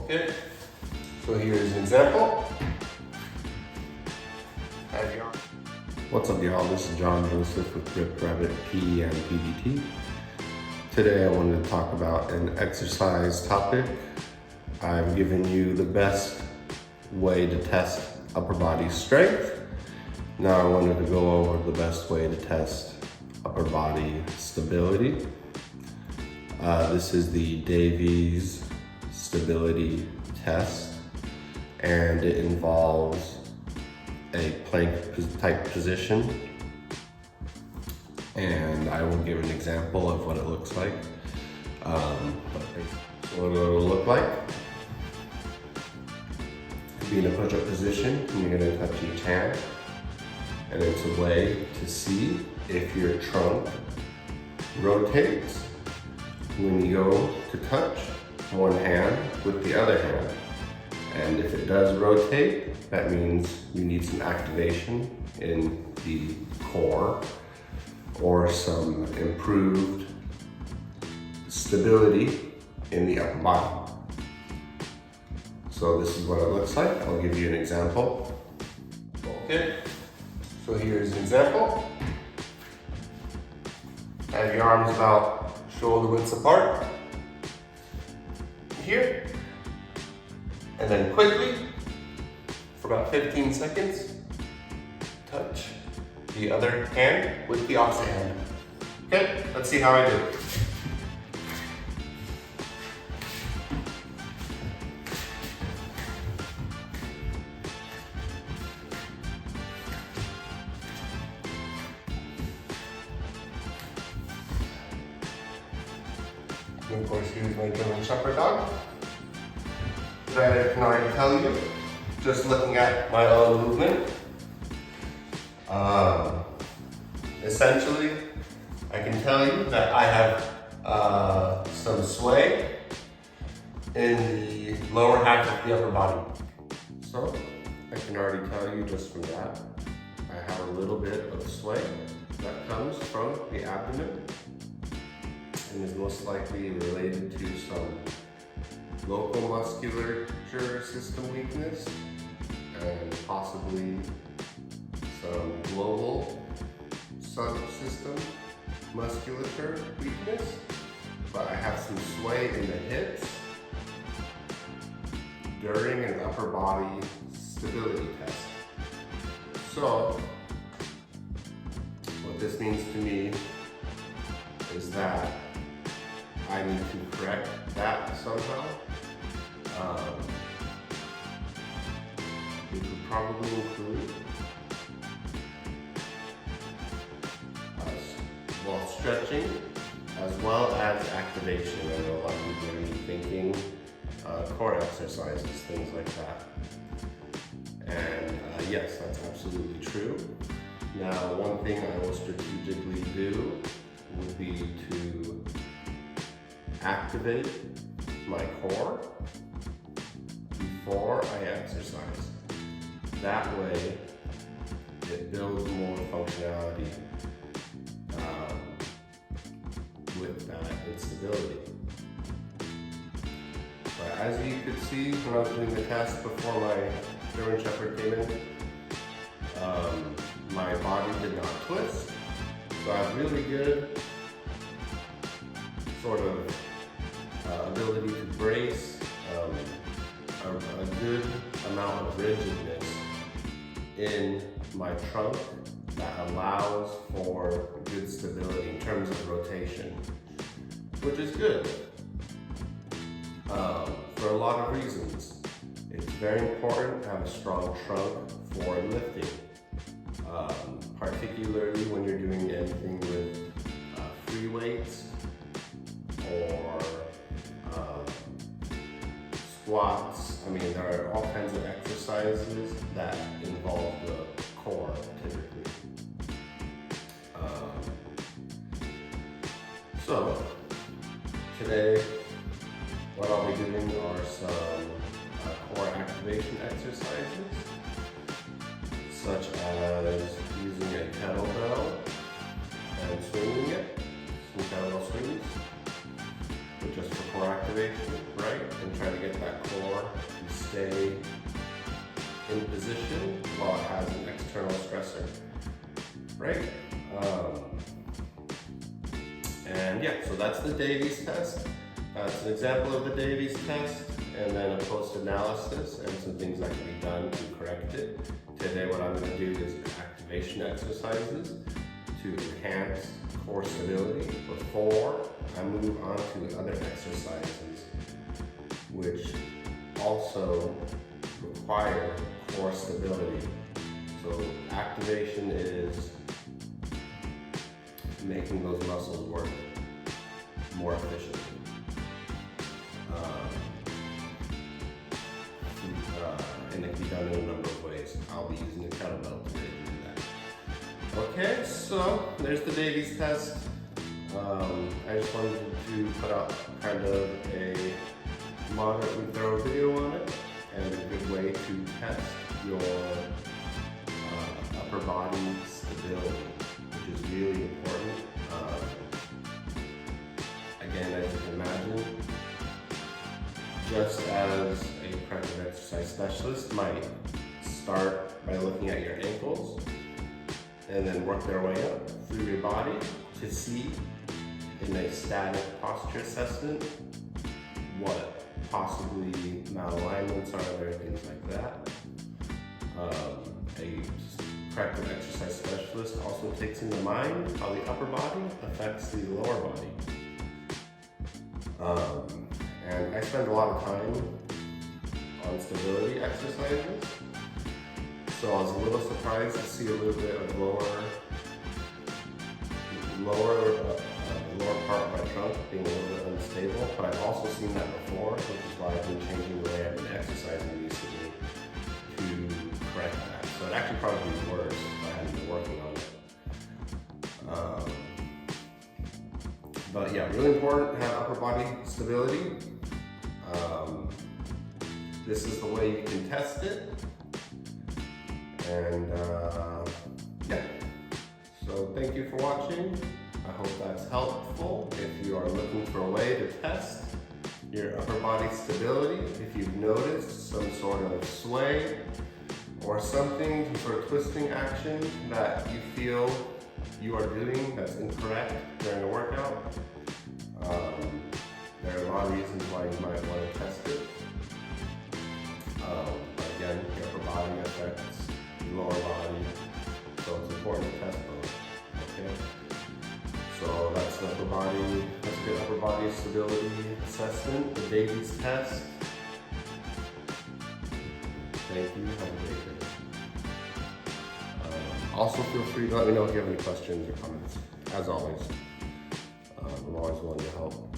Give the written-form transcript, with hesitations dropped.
Okay, so here's an example. What's up, y'all? This is John Joseph with Grip Rabbit PE and PDT. Today I wanted to talk about an exercise topic. I've given you the best way to test upper body strength. Now I wanted to go over the best way to test upper body stability. This is the Davies stability test, and it involves a plank type position, and I will give an example of what it looks like. So what it'll look like, be in a push-up position, and you're going to touch each hand, and it's a way to see if your trunk rotates when you go to touch one hand with the other hand. And if it does rotate, that means you need some activation in the core or some improved stability in the upper body. So this is what it looks like. I'll give you an example. Okay, so here's an example. Have your arms about shoulder widths apart. Here. And then quickly, for about 15 seconds, touch the other hand with the opposite hand. Okay, let's see how I do. And of course, here's my German Shepherd dog. That I can already tell you, just looking at my own movement. Essentially, I can tell you that I have some sway in the lower half of the upper body. So I can already tell you just from that, I have a little bit of sway that comes from the abdomen and is most likely related to some local musculature system weakness and possibly some global subsystem musculature weakness. But I have some sway in the hips during an upper body stability test. So what this means to me is that I need to correct that somehow. It could probably include stretching as well as activation. I know a lot of people are thinking core exercises, things like that. And yes, that's absolutely true. Now, one thing I will strategically do would be to activate my core before I exercise. That way, it builds more functionality with that instability. But as you could see when I was doing the test before my German Shepherd came in, my body did not twist. So I have really good sort of ability to brace, a good amount of rigidness in my trunk that allows for good stability in terms of rotation, which is good for a lot of reasons. It's very important to have a strong trunk for lifting, particularly when you're doing anything with free weights or squats. I mean, there are all kinds of exercises that involve the core typically. So today, what I'll be doing are some core activation exercises, such as using a kettlebell and swinging it, some kettlebell swings, but just for core activation, right? And try to get that core to stay in position while it has an external stressor, right? And yeah, so that's the Davies test. That's an example of the Davies test, and then a post-analysis and some things that can be done to correct it. Today what I'm going to do is activation exercises to enhance core stability before I move on to other exercises which also require core stability. So activation is making those muscles work more efficiently. And it can be done in a number of ways. I'll be using a kettlebell today to do that. Okay, so there's the Davies test. I just wanted to put out kind of a moderately thorough video on it and a good way to test your upper body stability, which is really important. Again, as you can imagine, just as a corrective exercise specialist might start by looking at your ankles and then work their way up through your body to see in a static posture assessment what possibly malalignments are there, things like that. A corrective exercise specialist also takes into mind how the upper body affects the lower body. And I spend a lot of time on stability exercises, so I was a little surprised to see a little bit of lower part of my trunk being a little bit unstable, but I've also seen that before, which is why I've been changing the way I've been exercising recently to correct that. So it actually probably be worse if I hadn't been working on it. But yeah, really important to have upper body stability. This is the way you can test it. And yeah, so thank you for watching. I hope that's helpful. If you are looking for a way to test your upper body stability, if you've noticed some sort of sway or something, some sort of twisting action that you feel you are doing that's incorrect during a workout, there are a lot of reasons why you might want to test it. But again, your upper body affects your lower body, so it's important to test both. Okay. So that's the upper body. That's a good upper body stability assessment. The Davies test. Thank you. Have a great day. Also, feel free to let me know if you have any questions or comments. As always, I'm always willing to help.